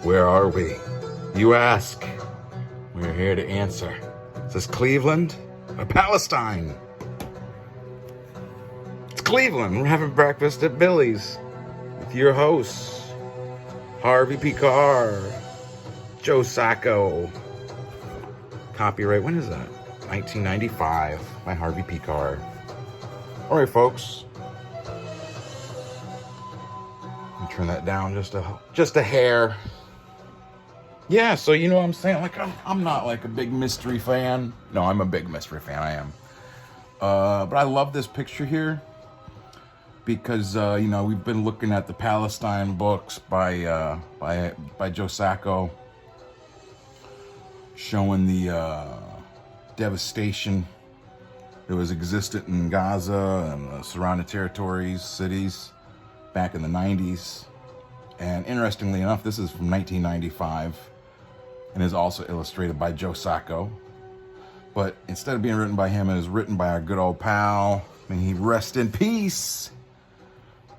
Where are we? You ask. We're here to answer. Is this Cleveland or Palestine? It's Cleveland. We're having breakfast at Billy's with your hosts, Harvey Pekar Joe Sacco. Copyright, when is that? 1995 by Harvey Pekar. All right, folks. Let me turn that down just a hair. Yeah, so you know what I'm saying? Like, I'm not like a big mystery fan. No, I'm a big mystery fan. I am. But I love this picture here because you know, we've been looking at the Palestine books by Joe Sacco, showing the devastation that was existent in Gaza and the surrounding territories, cities back in the 90s. And interestingly enough, this is from 1995 and is also illustrated by Joe Sacco. But instead of being written by him, it is written by our good old pal, may he rest in peace,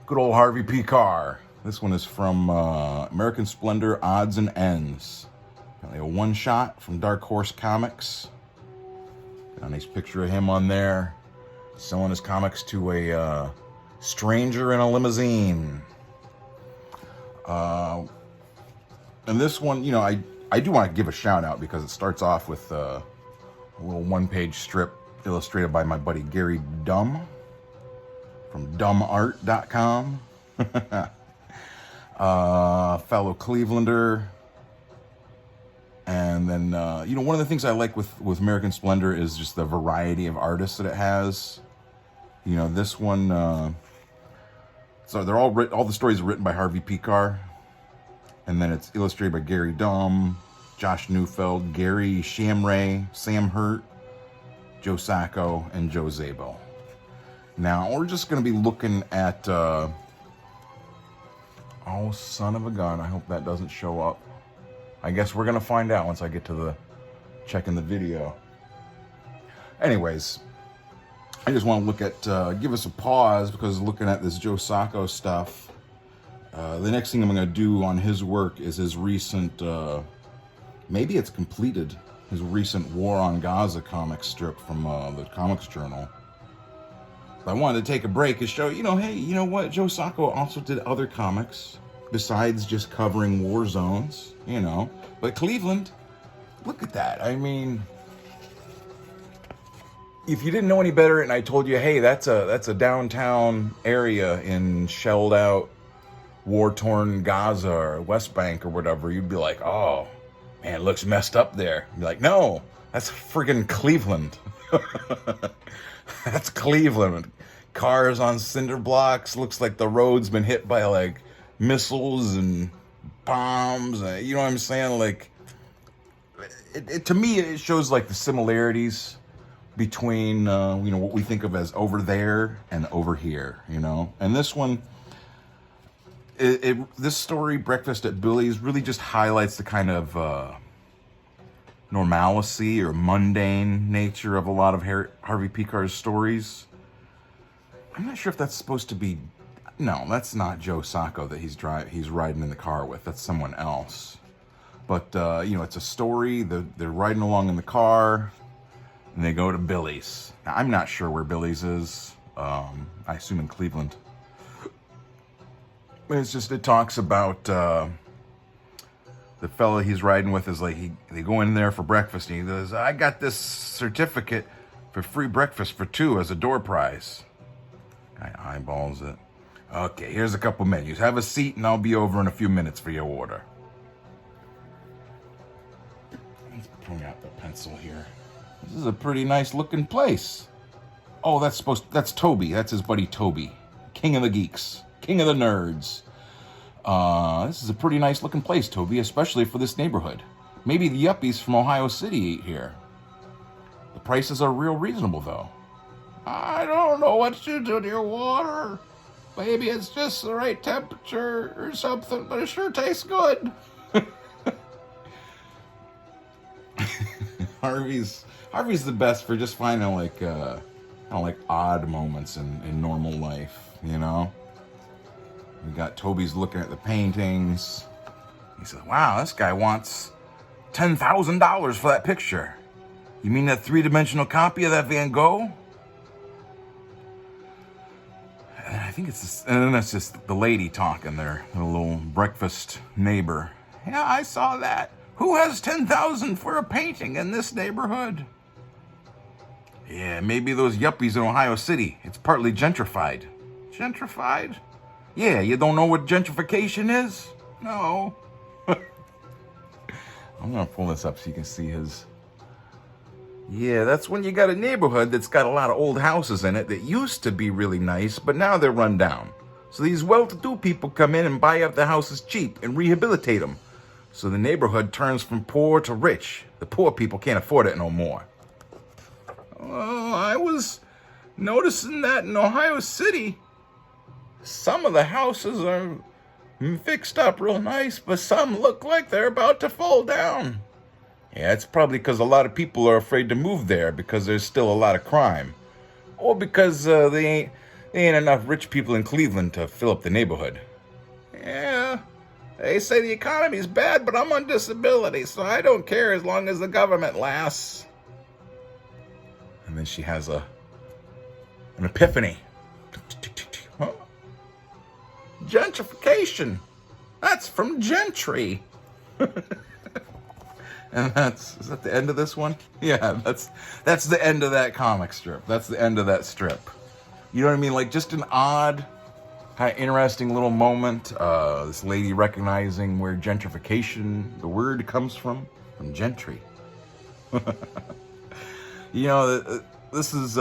good old Harvey Pekar. This one is from American Splendor, Odds and Ends. A one-shot from Dark Horse Comix. Got a nice picture of him on there, selling his comics to a stranger in a limousine. And this one, you know, I do want to give a shout out because it starts off with a little one-page strip illustrated by my buddy Gary Dumb from dumbart.com. Fellow Clevelander. And then, you know, one of the things I like with American Splendor is just the variety of artists that it has. You know, this one, so they're all the stories are written by Harvey Pekar. And then it's illustrated by Gary Dumb, Josh Neufeld, Gary Shamray, Sam Hurt, Joe Sacco, and Joe Zabel. Now, we're just going to be looking at, oh, son of a gun, I hope that doesn't show up. I guess we're going to find out once I get to the checking the video. Anyways, I just want to look at, give us a pause because looking at this Joe Sacco stuff, the next thing I'm going to do on his work is his recent, maybe it's completed, his recent War on Gaza comic strip from the Comix Journal. I wanted to take a break and show, you know, hey, you know what? Joe Sacco also did other comics besides just covering war zones, you know. But Cleveland, look at that. I mean, if you didn't know any better and I told you, hey, that's a downtown area in shelled out, war-torn Gaza or West Bank or whatever, you'd be like, oh, man, it looks messed up there. You'd be like, no, that's friggin' Cleveland. That's Cleveland. Cars on cinder blocks. Looks like the road's been hit by like missiles and bombs. You know what I'm saying? Like, to me, it shows like the similarities between you know, what we think of as over there and over here. You know, and this one, this story, Breakfast at Billy's, really just highlights the kind of normalcy or mundane nature of a lot of Harvey Pekar's stories. I'm not sure if that's supposed to be. No, that's not Joe Sacco that he's riding in the car with. That's someone else. But you know, it's a story. They're riding along in the car, and they go to Billy's. Now, I'm not sure where Billy's is. I assume in Cleveland. But it's just, it talks about the fellow he's riding with is like, they go in there for breakfast and he goes, I got this certificate for free breakfast for two as a door prize. Guy eyeballs it. Okay, here's a couple menus. Have a seat and I'll be over in a few minutes for your order. Let's bring out the pencil here. This is a pretty nice looking place. Oh, that's Toby. That's his buddy Toby. King of the geeks. King of the nerds. This is a pretty nice looking place, Toby, especially for this neighborhood. Maybe the yuppies from Ohio City eat here. The prices are real reasonable, though. I don't know what you do to your water. Maybe it's just the right temperature or something, but it sure tastes good. Harvey's the best for just finding like odd moments in normal life, you know. We got Toby's looking at the paintings. He says, wow, this guy wants $10,000 for that picture. You mean that three-dimensional copy of that Van Gogh? And I think and then it's just the lady talking there, the little breakfast neighbor. Yeah, I saw that. Who has $10,000 for a painting in this neighborhood? Yeah, maybe those yuppies in Ohio City. It's partly gentrified. Gentrified? Yeah, you don't know what gentrification is? No. I'm gonna pull this up so you can see his. Yeah, that's when you got a neighborhood that's got a lot of old houses in it that used to be really nice, but now they're run down. So these well-to-do people come in and buy up the houses cheap and rehabilitate them. So the neighborhood turns from poor to rich. The poor people can't afford it no more. Oh, I was noticing that in Ohio City. Some of the houses are fixed up real nice, but some look like they're about to fall down. Yeah, it's probably because a lot of people are afraid to move there because there's still a lot of crime. Or because they ain't enough rich people in Cleveland to fill up the neighborhood. Yeah, they say the economy's bad, but I'm on disability, so I don't care as long as the government lasts. And then she has an epiphany. Huh? Gentrification. That's from Gentry. And is that the end of this one? Yeah, that's the end of that comic strip. That's the end of that strip. You know what I mean? Like, just an odd, kind of interesting little moment. This lady recognizing where gentrification, the word, comes from Gentry. You know, this is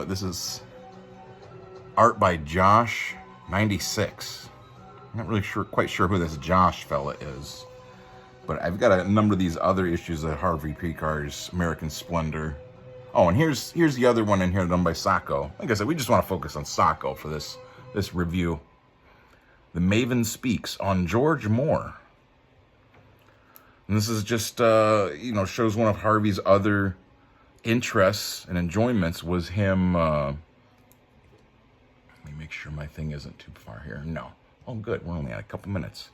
this is art by Josh 96. I'm not really quite sure who this Josh fella is. But I've got a number of these other issues of Harvey Pekar's American Splendor. Oh, and here's the other one in here done by Sacco. Like I said, we just want to focus on Sacco for this review. The Maven Speaks on George Moore. And this is just, shows one of Harvey's other interests and enjoyments was him, let me make sure my thing isn't too far here. No. Oh, good. We're only at a couple minutes.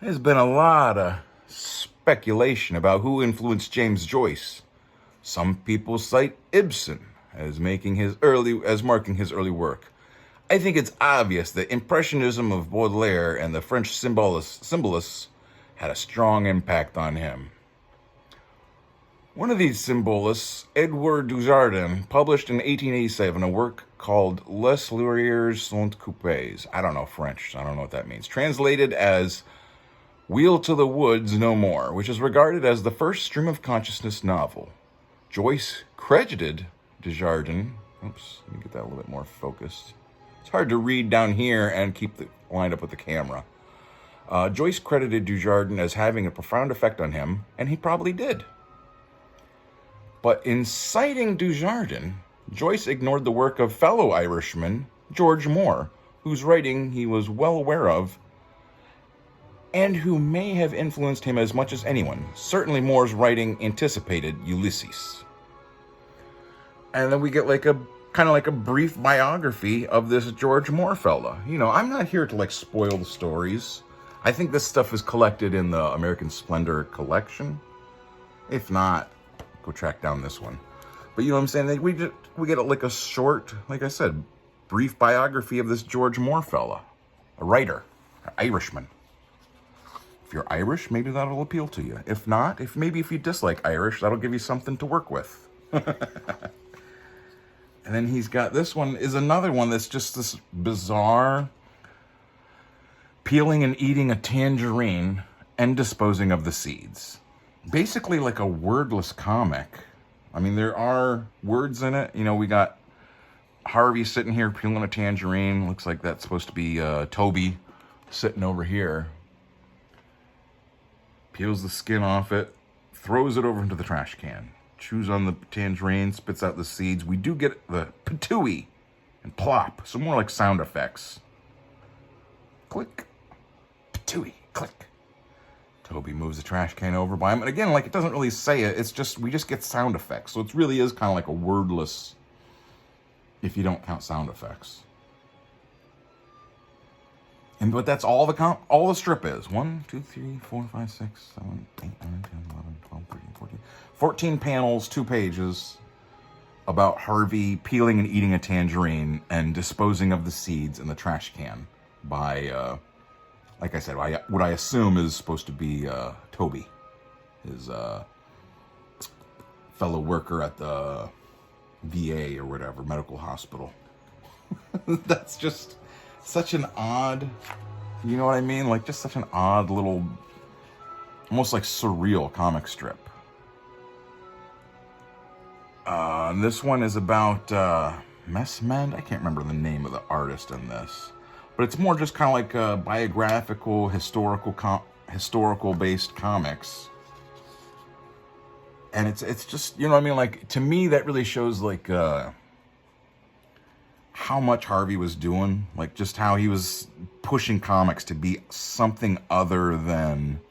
There's been a lot of speculation about who influenced James Joyce. Some people cite Ibsen as marking his early work. I think it's obvious that Impressionism of Baudelaire and the French symbolists had a strong impact on him. One of these symbolists, Edouard Dujardin, published in 1887 a work called Les Lauriers sont coupés. I don't know French, so I don't know what that means. Translated as Wheel to the Woods No More, which is regarded as the first stream of consciousness novel. Joyce credited Dujardin. Oops, let me get that a little bit more focused. It's hard to read down here and keep it lined up with the camera. Joyce credited Dujardin as having a profound effect on him, and he probably did. But in citing Dujardin, Joyce ignored the work of fellow Irishman George Moore, whose writing he was well aware of, and who may have influenced him as much as anyone. Certainly Moore's writing anticipated Ulysses. And then we get kind of like a brief biography of this George Moore fella. You know, I'm not here to spoil the stories. I think this stuff is collected in the American Splendor collection. If not, go track down this one. But you know what I'm saying? We get a short, like I said, brief biography of this George Moore fella, a writer, an Irishman. If you're Irish, maybe that'll appeal to you. If not, if you dislike Irish, that'll give you something to work with. And then he's got this one is another one that's just this bizarre peeling and eating a tangerine and disposing of the seeds. Basically like a wordless comic. I mean, there are words in it. You know, we got Harvey sitting here peeling a tangerine. Looks like that's supposed to be Toby sitting over here. Peels the skin off it, throws it over into the trash can. Chews on the tangerine, spits out the seeds. We do get the patooey and plop. So more like sound effects. Click. Patooey. Click. Toby moves the trash can over by him. And again, it doesn't really say it. It's just, we just get sound effects. So it really is kind of like a wordless, if you don't count sound effects. But that's all all the strip is. 1, 2, 3, 4, 5, 6, 7, 8, 9, 10, 11, 12, 13, 14. 14 panels, 2 pages about Harvey peeling and eating a tangerine and disposing of the seeds in the trash can by, like I said, what I assume is supposed to be Toby, his fellow worker at the VA or whatever, medical hospital. That's just such an odd, you know what I mean? Like, just such an odd little, almost like surreal comic strip. This one is about Messmend. I can't remember the name of the artist in this, but it's more just kind of like biographical, historical-based comics. And it's just, you know what I mean? Like, to me, that really shows, like, how much Harvey was doing. Like, just how he was pushing comics to be something other than,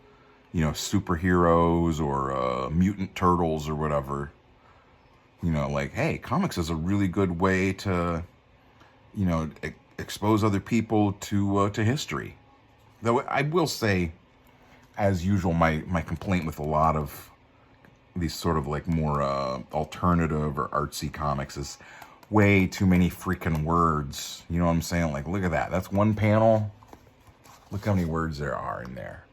you know, superheroes or mutant turtles or whatever. You know, like, hey, comics is a really good way to, you know, expose other people to history. Though I will say, as usual, my complaint with a lot of these sort of like more alternative or artsy comics is way too many freaking words. You know what I'm saying? Like, look at that. That's one panel. Look how many words there are in there.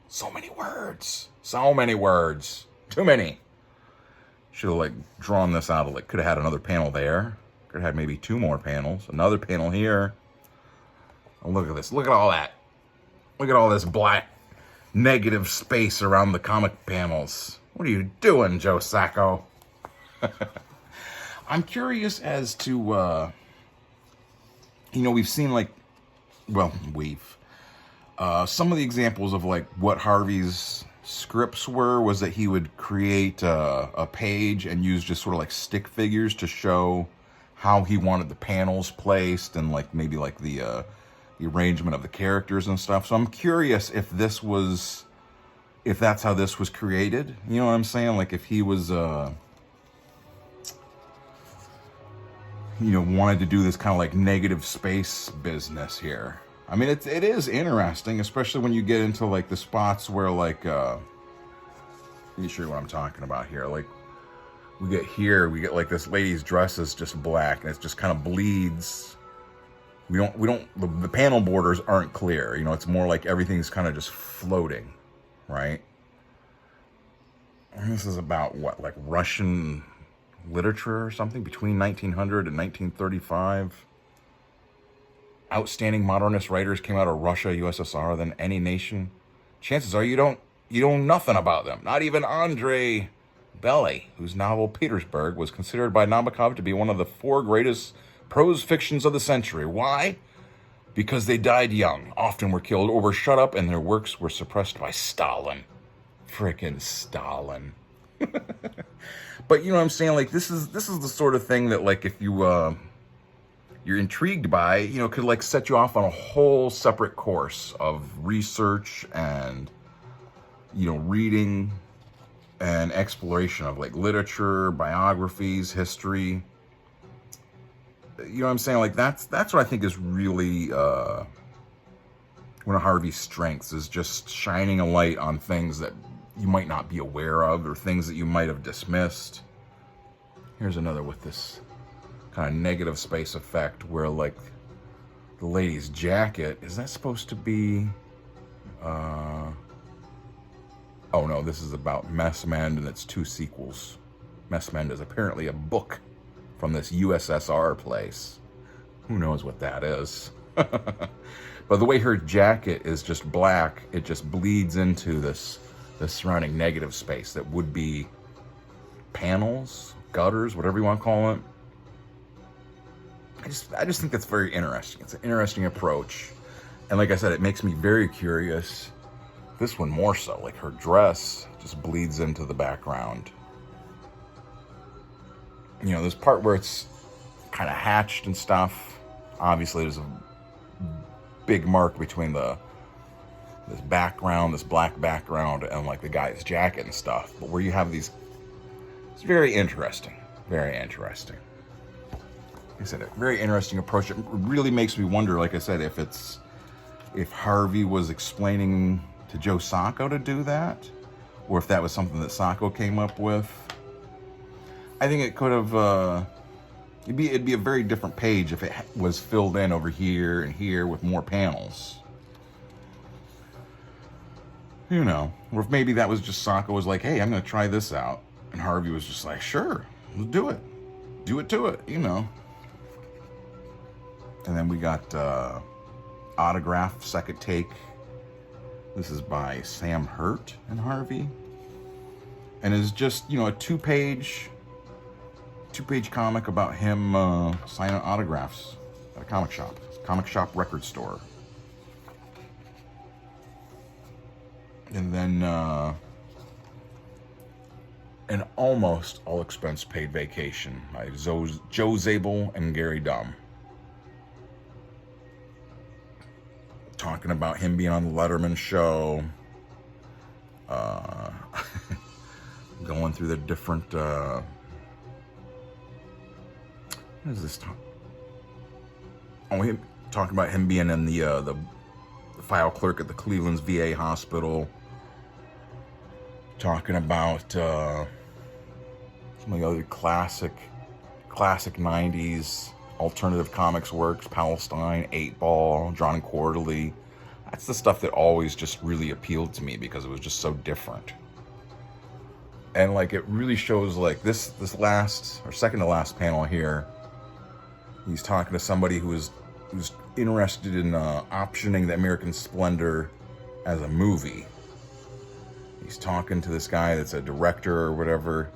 So many words. So many words. Too many. Should have, like, drawn this out of, like, could have had another panel there. Could have had maybe 2 more panels. Another panel here. Oh, look at this. Look at all that. Look at all this black negative space around the comic panels. What are you doing, Joe Sacco? I'm curious as to, you know, we've seen, like, well, some of the examples of, like, what Harvey's scripts was that he would create a page and use just sort of like stick figures to show how he wanted the panels placed and like maybe like the arrangement of the characters and stuff. So I'm curious if that's how this was created. You know what I'm saying? Like, if he was you know, wanted to do this kind of like negative space business here. I mean, it is interesting, especially when you get into, like, the spots where, like, let me show you what I'm talking about here. Like, we get, like, this lady's dress is just black, and it just kind of bleeds. The panel borders aren't clear. You know, it's more like everything's kind of just floating, right? And this is about, what, like, Russian literature or something between 1900 and 1935. Outstanding modernist writers came out of Russia, USSR, than any nation. Chances are you don't know nothing about them. Not even Andrei Bely, whose novel Petersburg was considered by Nabokov to be one of the 4 greatest prose fictions of the century. Why? Because they died young, often were killed or were shut up, and their works were suppressed by Stalin. Frickin' Stalin. But you know what I'm saying? Like, this is the sort of thing that, like, if you're intrigued by, you know, could like set you off on a whole separate course of research and, you know, reading and exploration of like literature, biographies, history. You know what I'm saying? Like, that's what I think is really one of Harvey's strengths, is just shining a light on things that you might not be aware of or things that you might have dismissed. Here's another with this kind of negative space effect where, like, the lady's jacket, is that supposed to be oh no, this is about Messmend and its 2 sequels. Messmend is apparently a book from this USSR place. Who knows what that is? But the way her jacket is just black, it just bleeds into this surrounding negative space that would be panels, gutters, whatever you want to call it. I just think that's very interesting. It's an interesting approach. And like I said, it makes me very curious. This one more so. Like, her dress just bleeds into the background. You know, this part where it's kind of hatched and stuff. Obviously, there's a big mark between this background, this black background, and like the guy's jacket and stuff. But where you have these, it's very interesting. Very interesting. Like I said, a very interesting approach. It really makes me wonder, like I said, if it's if Harvey was explaining to Joe Sacco to do that, or if that was something that Sacco came up with. I think it could have, it'd be a very different page if it was filled in over here and here with more panels. You know, or if maybe that was just Sacco was like, hey, I'm going to try this out. And Harvey was just like, sure, let's do it. Do it to it, you know. And then we got Autograph, Second Take. This is by Sam Hurt and Harvey. And it's just, you know, a two-page comic about him signing autographs at a comic shop record store. And then an almost all-expense-paid vacation by Joe Zabel and Gary Dumb. Talking about him being on the Letterman show. Going through the different... what is this talk? Oh, him talking about him being in the file clerk at the Cleveland's VA hospital. Talking about some of the other classic 90s alternative comics works, Palestine, 8-Ball, Drawn and Quarterly. That's the stuff that always just really appealed to me because it was just so different. And like it really shows like this last or second to last panel here. He's talking to somebody who's interested in optioning the American Splendor as a movie. He's talking to this guy that's a director or whatever.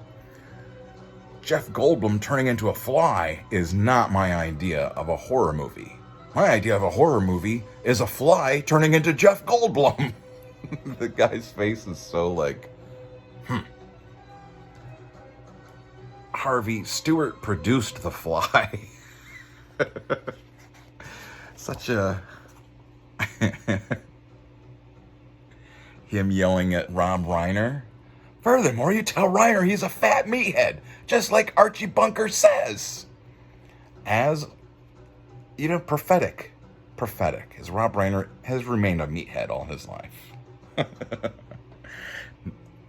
Jeff Goldblum turning into a fly is not my idea of a horror movie. My idea of a horror movie is a fly turning into Jeff Goldblum. The guy's face is so like, Harvey Stewart produced The Fly. Such a... Him yelling at Rob Reiner. Furthermore, you tell Reiner he's a fat meathead, just like Archie Bunker says. As, you know, prophetic, as Rob Reiner has remained a meathead all his life.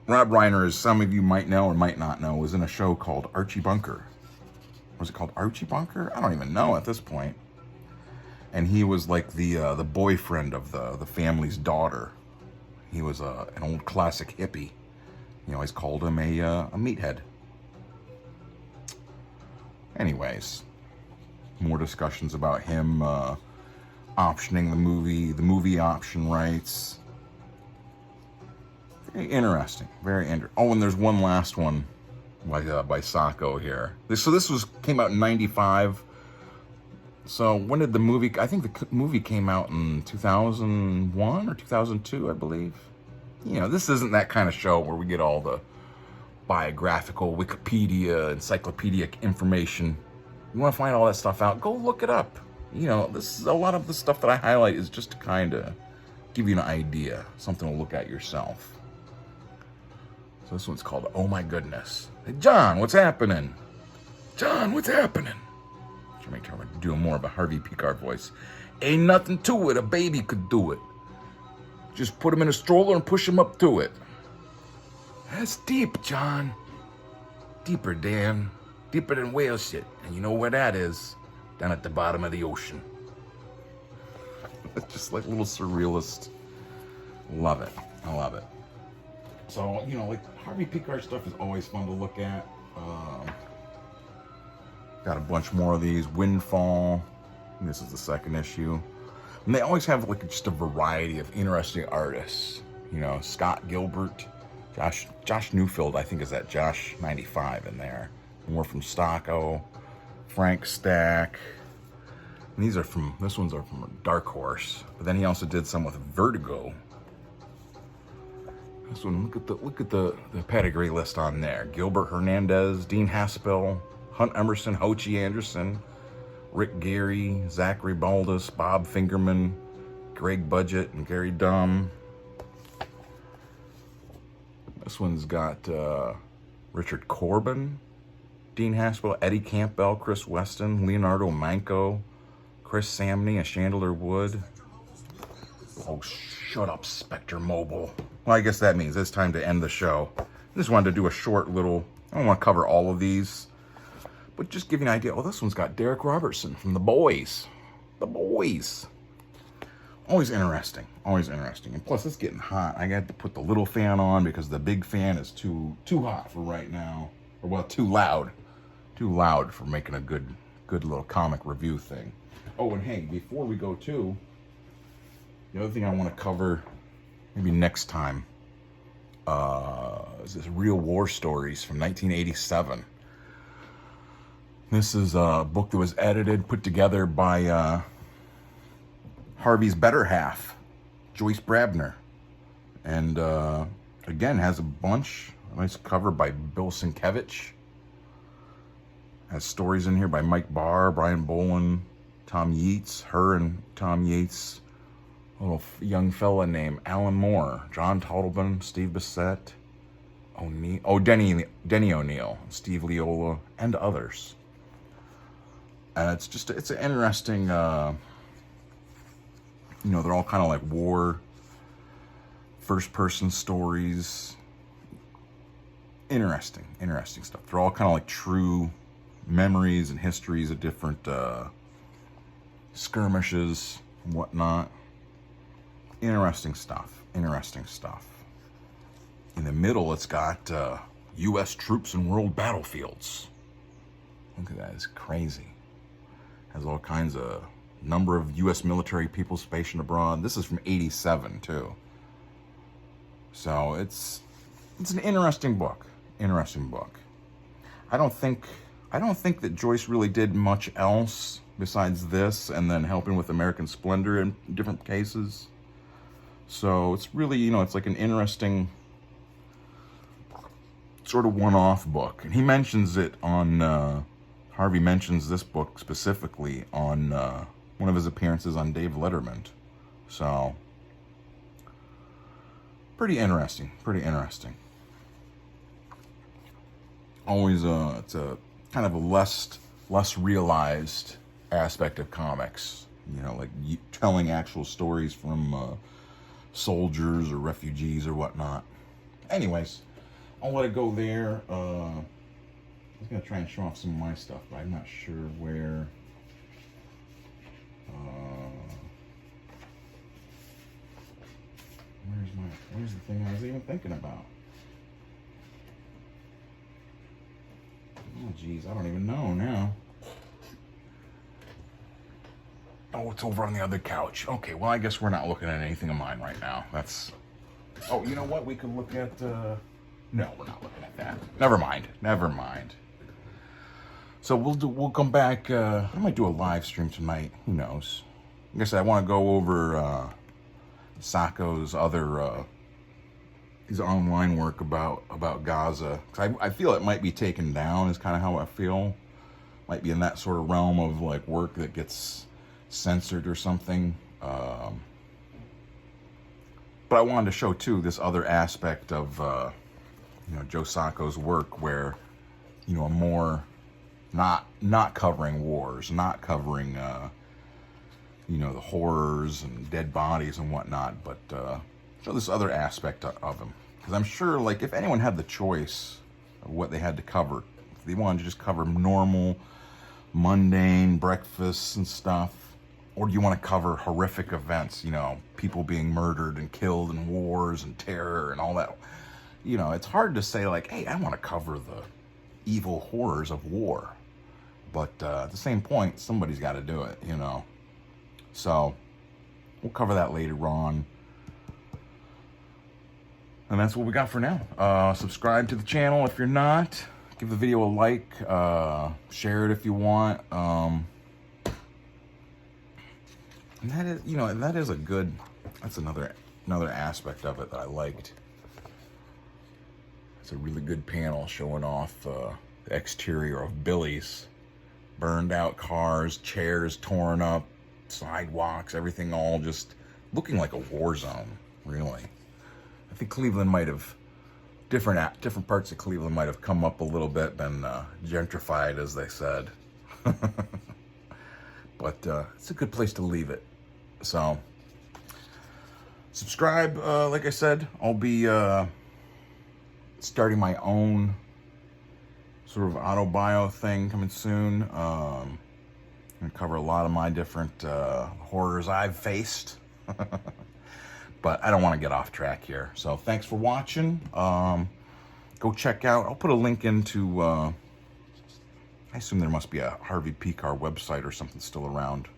Rob Reiner, as some of you might know or might not know, was in a show called Archie Bunker. Was it called Archie Bunker? I don't even know at this point. And he was like the boyfriend of the family's daughter. He was an old classic hippie. You always called him a meathead. Anyways, more discussions about him optioning the movie option rights. Very interesting. Oh, and there's one last one by Sacco here. This came out in '95. So when did the movie? I think the movie came out in 2001 or 2002, I believe. You know, this isn't that kind of show where we get all the biographical, Wikipedia, encyclopedic information. You want to find all that stuff out? Go look it up. You know, this is a lot of the stuff that I highlight is just to kind of give you an idea, something to look at yourself. So this one's called "Oh My Goodness." Hey, John, what's happening? John, what's happening? Make sure I'm doing more of a Harvey Pekar voice. Ain't nothing to it. A baby could do it. Just put him in a stroller and push him up to it. That's deep, John. Deeper, Dan. Deeper than whale shit. And you know where that is? Down at the bottom of the ocean. It's just like a little surrealist. Love it. I love it. So, you know, like Harvey Pekar stuff is always fun to look at. Got a bunch more of these. Windfall. This is the second issue. And they always have like just a variety of interesting artists. You know, Scott Gilbert, Josh Newfield, I think is that Josh 95 in there. More from Sacco, Frank Stack. And this ones are from Dark Horse. But then he also did some with Vertigo. This one, look at the pedigree list on there. Gilbert Hernandez, Dean Haspel, Hunt Emerson, Hochi Anderson, Rick Gary, Zachary Baldus, Bob Fingerman, Greg Budget, and Gary Dumb. This one's got Richard Corbin, Dean Haspel, Eddie Campbell, Chris Weston, Leonardo Manco, Chris Samney, and Chandler Wood. Oh, shut up, Spectre Mobile. Well, I guess that means it's time to end the show. I just wanted to do a short little, I don't want to cover all of these, but just give you an idea. Oh, this one's got Derek Robertson from The Boys. The Boys. Always interesting. Always interesting. And plus, it's getting hot. I got to put the little fan on because the big fan is too hot for right now. Or, well, too loud. Too loud for making a good little comic review thing. Oh, and hey, before we go to, the other thing I want to cover, maybe next time, is this Real War Stories from 1987. This is a book that was edited, put together by Harvey's better half, Joyce Brabner. And again, has a bunch, a nice cover by Bill Sienkiewicz. Has stories in here by Mike Barr, Brian Bolin, Tom Yeats, her and Tom Yeats, a little young fella named Alan Moore, John Totleben, Steve Bissett, Denny O'Neill, Steve Leola, and others. And it's an interesting, they're all kind of like war, first-person stories. Interesting stuff. They're all kind of like true memories and histories of different skirmishes and whatnot. Interesting stuff. In the middle, it's got U.S. troops in world battlefields. Look at that, it's crazy. Has all kinds of number of U.S. military people stationed abroad. This is from '87 too. So it's an interesting book. I don't think that Joyce really did much else besides this, and then helping with American Splendor in different cases. So it's really, it's like an interesting sort of one-off book. And he mentions it on, Harvey mentions this book specifically on one of his appearances on Dave Letterman. So, pretty interesting. Always, it's a kind of a less realized aspect of comics. Like telling actual stories from soldiers or refugees or whatnot. Anyways, I'll let it go there. I was going to try and show off some of my stuff, but I'm not sure where. Where's the thing I was even thinking about? Oh, geez, I don't even know now. Oh, it's over on the other couch. Okay, well, I guess we're not looking at anything of mine right now. Oh, you know what? We could look at, no, we're not looking at that. Never mind. So we'll come back, I might do a live stream tonight. Who knows? Like I said, I want to go over, Sacco's other, his online work about Gaza. 'Cause I feel it might be taken down, is kind of how I feel. Might be in that sort of realm of like work that gets censored or something. But I wanted to show too this other aspect of Joe Sacco's work, where a more not covering wars, not covering the horrors and dead bodies and whatnot, but show this other aspect of him. Because I'm sure, like, if anyone had the choice of what they had to cover, if they wanted to just cover normal, mundane breakfasts and stuff, or do you want to cover horrific events, people being murdered and killed in wars and terror and all that, it's hard to say, like, hey, I want to cover the evil horrors of war. But at the same point, somebody's got to do it, So we'll cover that later on. And that's what we got for now. Subscribe to the channel if you're not. Give the video a like. Share it if you want. And that is, that is that's another aspect of it that I liked. It's a really good panel showing off the exterior of Billy's. Burned out cars, chairs torn up, sidewalks, everything all just looking like a war zone, really. I think Cleveland might have, different parts of Cleveland might have come up a little bit, been gentrified, as they said. But it's a good place to leave it. So, Subscribe. Like I said, I'll be starting my own sort of auto-bio thing coming soon. I'm going to cover a lot of my different horrors I've faced. But I don't want to get off track here. So thanks for watching. Go check out. I'll put a link into... I assume there must be a Harvey Pekar website or something still around.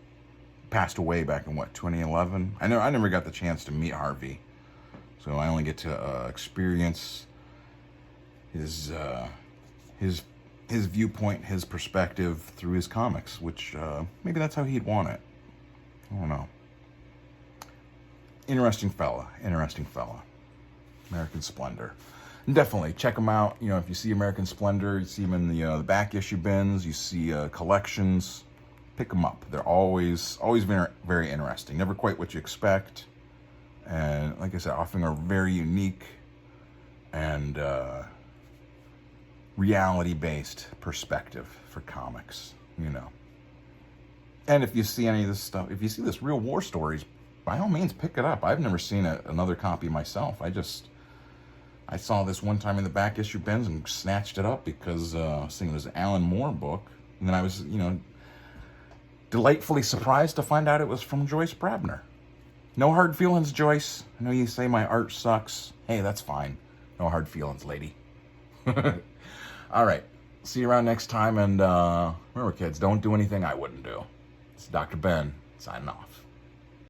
Passed away back in, what, 2011? I never got the chance to meet Harvey. So I only get to experience his viewpoint, his perspective through his comics, which maybe that's how he'd want it. I don't know. Interesting fella. American Splendor. And definitely check them out. You know, if you see American Splendor, you see them in the back issue bins, you see collections, pick them up. They're always very interesting. Never quite what you expect. And like I said, offering a very unique and reality-based perspective for comics, you know. And if you see any of this stuff, if you see this real war stories, by all means, pick it up. I've never seen another copy myself. I saw this one time in the back issue bins and snatched it up because I was thinking it was an Alan Moore book. And then I was, you know, delightfully surprised to find out it was from Joyce Brabner. No hard feelings, Joyce. I know you say my art sucks. Hey, that's fine. No hard feelings, lady. All right. See you around next time. And remember, kids, don't do anything I wouldn't do. It's Dr. Ben signing off.